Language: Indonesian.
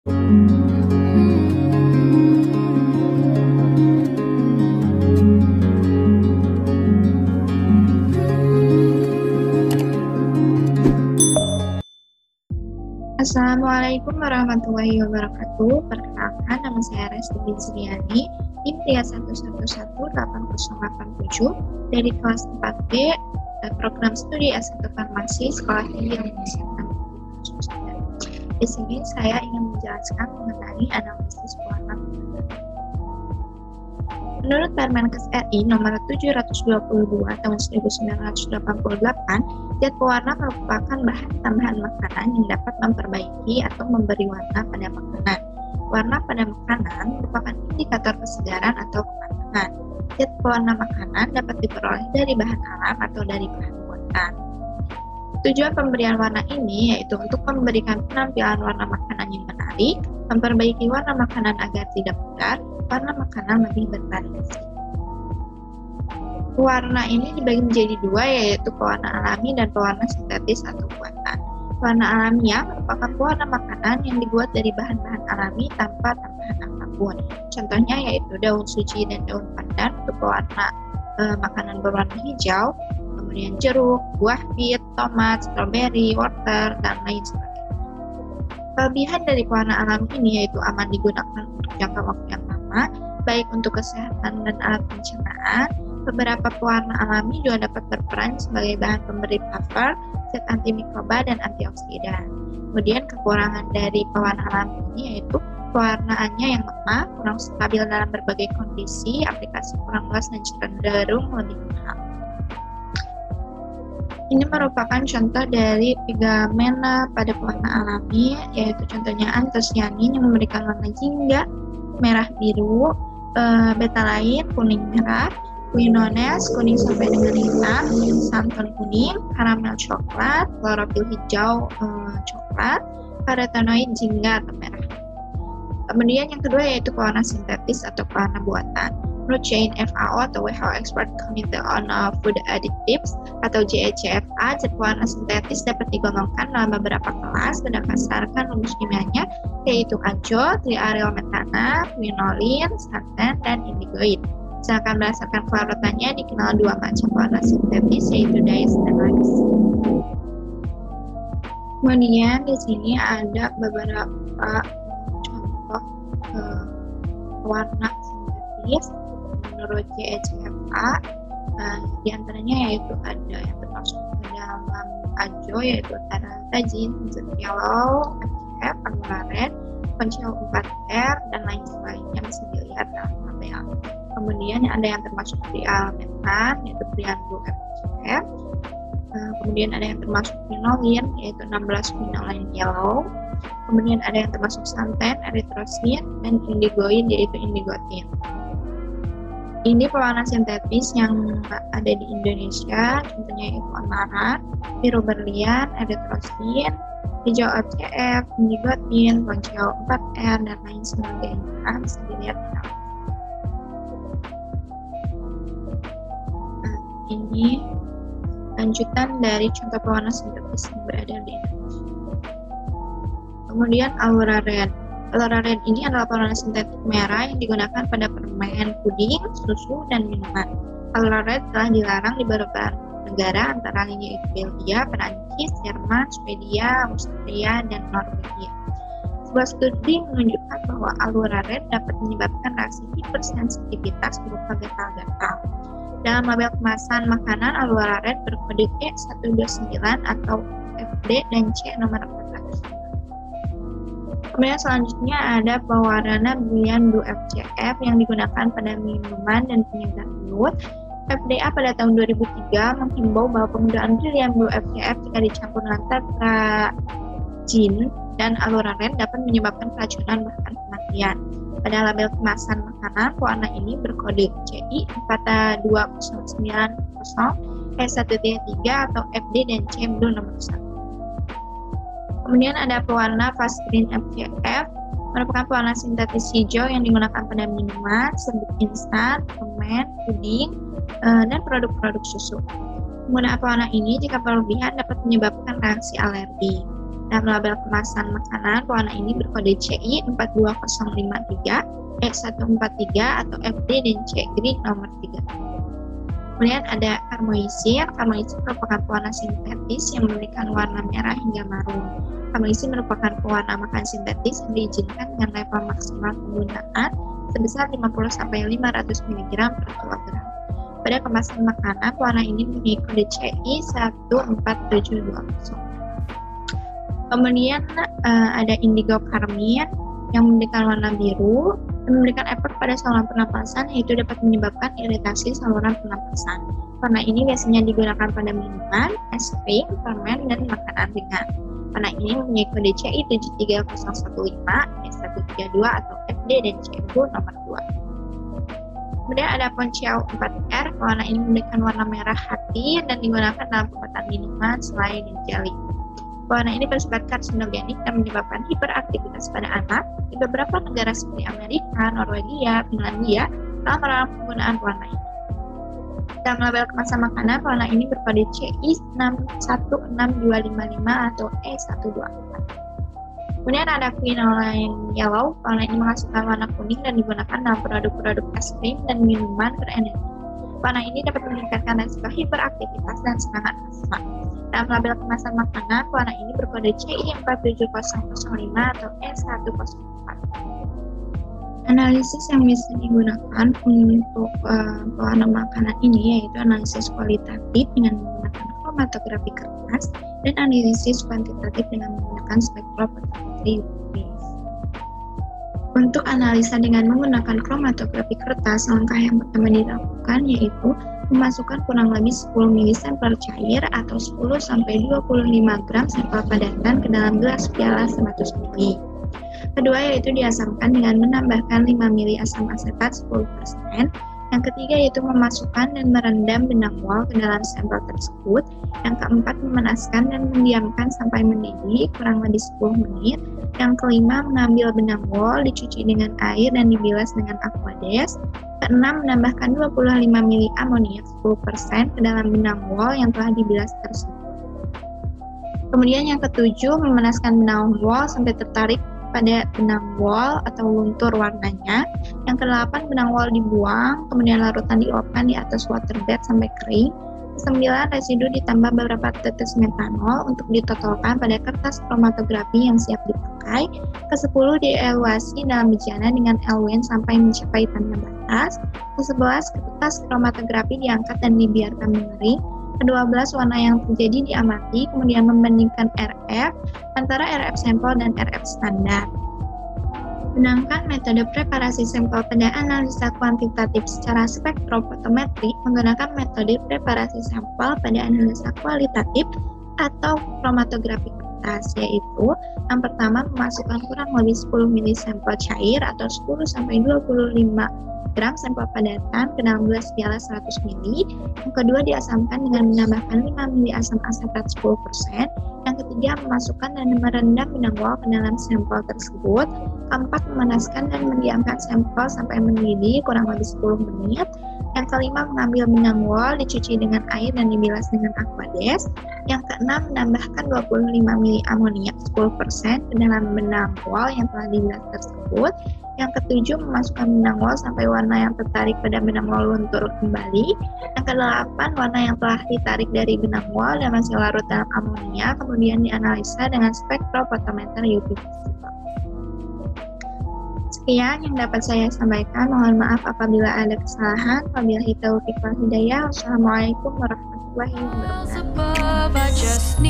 Assalamualaikum warahmatullahi wabarakatuh. Perkenalkan, nama saya Resti Binzriani, tim 311188087 dari kelas 4B, program studi S1 Farmasi Sekolah Tinggi Ilmu Kesehatan. Di sini saya ingin menjelaskan mengenai analisis pewarna. Menurut Permenkes RI nomor 722 tahun 1988, zat pewarna merupakan bahan tambahan makanan yang dapat memperbaiki atau memberi warna pada makanan. Warna pada makanan merupakan indikator kesegaran atau kematangan. Zat pewarna makanan dapat diperoleh dari bahan alam atau dari bahan buatan. Tujuan pemberian warna ini yaitu untuk memberikan penampilan warna makanan yang menarik, memperbaiki warna makanan agar tidak pudar, warna makanan lebih bervariasi. Warna ini dibagi menjadi dua, yaitu pewarna alami dan pewarna sintetis atau buatan. Warna alamiah merupakan pewarna makanan yang dibuat dari bahan-bahan alami tanpa tambahan apapun. Contohnya yaitu daun suji dan daun pandan untuk pewarna makanan berwarna hijau, kemudian jeruk, buah bit, tomat, stroberi, wortel, dan lain sebagainya. Kelebihan dari pewarna alami ini yaitu aman digunakan untuk jangka waktu yang lama, baik untuk kesehatan dan alat pencernaan. Beberapa pewarna alami juga dapat berperan sebagai bahan pemberi cover, zat antimikroba dan antioksidan. Kemudian kekurangan dari pewarna alami ini yaitu pewarnaannya yang lemah, kurang stabil dalam berbagai kondisi, aplikasi kurang luas dan cenderung lebih mahal. Ini merupakan contoh dari pigmena pada pewarna alami, yaitu contohnya antosianin yang memberikan warna jingga, merah biru, betalain kuning merah, quinones kuning sampai dengan hitam, santan kuning, karamel coklat, klorofil hijau coklat, karotenoid jingga atau merah. Kemudian yang kedua yaitu pewarna sintetis atau pewarna buatan. Menurut FAO atau WHO Expert Committee on Food Additives atau GECFA, zat pewarna sintetis dapat digolongkan dalam beberapa kelas berdasarkan rumus kimianya, yaitu azo, triarylmetana, quinolin, santan, dan indigoid. Sedangkan berdasarkan kelarutannya dikenal dua macam pewarna sintetis, yaitu dyes dan wax. Kemudian di sini ada beberapa contoh pewarna sintetis menurut GECFA. Di antaranya yaitu ada yang termasuk ke dalam azo, yaitu tarazin, zat yellow, FCF, agula red, koncel 4R, dan lain sebagainya bisa dilihat dalam tabel. Kemudian ada yang termasuk trialmetan, yaitu triandru FCF. Kemudian ada yang termasuk quinolin, yaitu 16 quinolin yellow. Kemudian ada yang termasuk santan, eritrosin, dan indigoid, yaitu indigotin. Ini pewarna sintetis yang ada di Indonesia, contohnya itu amaran, biru berlian, eritrosin, hijau FCF, indigotin, koncel 4R, dan lain sebagainya. Bisa dilihat di dalam. Ini lanjutan dari contoh pewarna sintetis yang berada di Indonesia. Kemudian Allura Red. Allura Red ini adalah pewarna sintetik merah yang digunakan pada permen, puding, susu, dan minuman. Allura Red telah dilarang di beberapa negara, antara lain yaitu Belgia, Perancis, Jerman, Swedia, Austria, dan Norwegia. Sebuah studi menunjukkan bahwa Allura Red dapat menyebabkan reaksi hipersensitivitas berupa gatal-gatal. Dalam label kemasan makanan, Allura Red berkode E129 atau FD dan C nomor 14. Kemudian selanjutnya ada pewarna Brilliant Blue FCF yang digunakan pada minuman dan penyegar mulut. FDA pada tahun 2003 menghimbau bahwa penggunaan Brilliant Blue FCF jika dicampur dengan tetrazin dan Allura Red dapat menyebabkan keracunan bahkan kematian. Pada label kemasan makanan, pewarna ini berkode CI 42090 E1.3 atau FD dan C Blue nomor 1. Kemudian ada pewarna Fast Green FCF, merupakan pewarna sintetis hijau yang digunakan pada minuman, serbuk instan, permen, puding, dan produk-produk susu. Penggunaan pewarna ini jika berlebihan dapat menyebabkan reaksi alergi. Dalam label kemasan makanan, pewarna ini berkode CI 42053, E143 atau FD dan C Green nomor 3. Kemudian ada karmoisin. Karmoisin merupakan pewarna sintetis yang memberikan warna merah hingga marun. Karmoisin merupakan pewarna makan sintetis yang diizinkan dengan level maksimal penggunaan sebesar 50-500 mg per kilogram. Pada kemasan makanan, pewarna ini mempunyai kode CI 14720. Kemudian ada indigo karmine yang memberikan warna biru dan memberikan efek pada saluran pernapasan, yaitu dapat menyebabkan iritasi saluran pernapasan. Warna ini biasanya digunakan pada minuman, es krim, permen, dan makanan ringan. Warna ini mempunyai kode CI 73015, E132 atau FD dan CMU nomor 2. Kemudian ada Ponciao 4R. Warna ini memberikan warna merah hati dan digunakan dalam pembuatan minuman, selai, dan jelly. Pewarna ini bersifat karsinogenik dan menyebabkan hiperaktivitas pada anak. Di beberapa negara seperti Amerika, Norwegia, Finlandia telah melarang penggunaan pewarna ini. Dalam label kemasan makanan, pewarna ini berkode CI 616255 atau E124. Kemudian ada quinoline yellow. Pewarna ini menghasilkan warna kuning dan digunakan dalam produk-produk es krim dan minuman berenergi. Warna ini dapat meningkatkan resiko hiperaktivitas dan semangat asma. Dalam label kemasan makanan, warna ini berkode CI 47005 atau E104. Analisis yang bisa digunakan untuk pewarna makanan ini yaitu analisis kualitatif dengan menggunakan kromatografi kertas dan analisis kuantitatif dengan menggunakan spektrofotometri UV. Untuk analisa dengan menggunakan kromatografi kertas, langkah yang pertama dilakukan yaitu memasukkan kurang lebih 10 ml sampel cair atau 10-25 gram sampel padatan ke dalam gelas piala 100 ml. Kedua yaitu diasamkan dengan menambahkan 5 ml asam asetat 10%. Yang ketiga yaitu memasukkan dan merendam benang wol ke dalam sampel tersebut. Yang keempat memanaskan dan mendiamkan sampai mendidih kurang lebih 10 menit. Yang kelima mengambil benang wol, dicuci dengan air dan dibilas dengan aquades. Keenam menambahkan 25 ml amoniak 10% ke dalam benang wol yang telah dibilas tersebut. Kemudian yang ketujuh memanaskan benang wol sampai tertarik pada benang wol atau luntur warnanya. Yang kedelapan benang wol dibuang, kemudian larutan diuapkan di atas waterbed sampai kering. Kesembilan residu ditambah beberapa tetes metanol untuk ditotolkan pada kertas kromatografi yang siap dipakai. Kesepuluh dievaluasi dalam bejana dengan Elwin sampai mencapai tanda batas. Kesebelas kertas kromatografi diangkat dan dibiarkan mengering. Ke-12 warna yang terjadi diamati, kemudian membandingkan RF antara RF sampel dan RF standar. Sedangkan metode preparasi sampel pada analisa kuantitatif secara spektrofotometri menggunakan metode preparasi sampel pada analisa kualitatif atau kromatografi kertas, yaitu yang pertama memasukkan kurang lebih 10 ml sampel cair atau 10-25 gram sampel padatan ke dalam gelas piala 100 ml. Yang kedua diasamkan dengan menambahkan 5 ml asam asetat 10%. Yang ketiga memasukkan dan merendam benang wol ke dalam sampel tersebut. Keempat memanaskan dan mendiamkan sampel sampai mendidih kurang lebih 10 menit. Yang kelima mengambil benang wol, dicuci dengan air dan dibilas dengan aquades. Yang keenam menambahkan 25 ml amoniak 10% ke dalam benang wol yang telah dibilas tersebut. Yang ketujuh memasukkan benang wol sampai warna yang tertarik pada benang wol luntur kembali. Yang kedelapan warna yang telah ditarik dari benang wol dan masih larut dalam amonia kemudian dianalisa dengan spektrofotometer UV visible. Sekian yang dapat saya sampaikan. Mohon maaf apabila ada kesalahan. Wabillahi taufiq wal hidayah. Wassalamualaikum warahmatullahi wabarakatuh.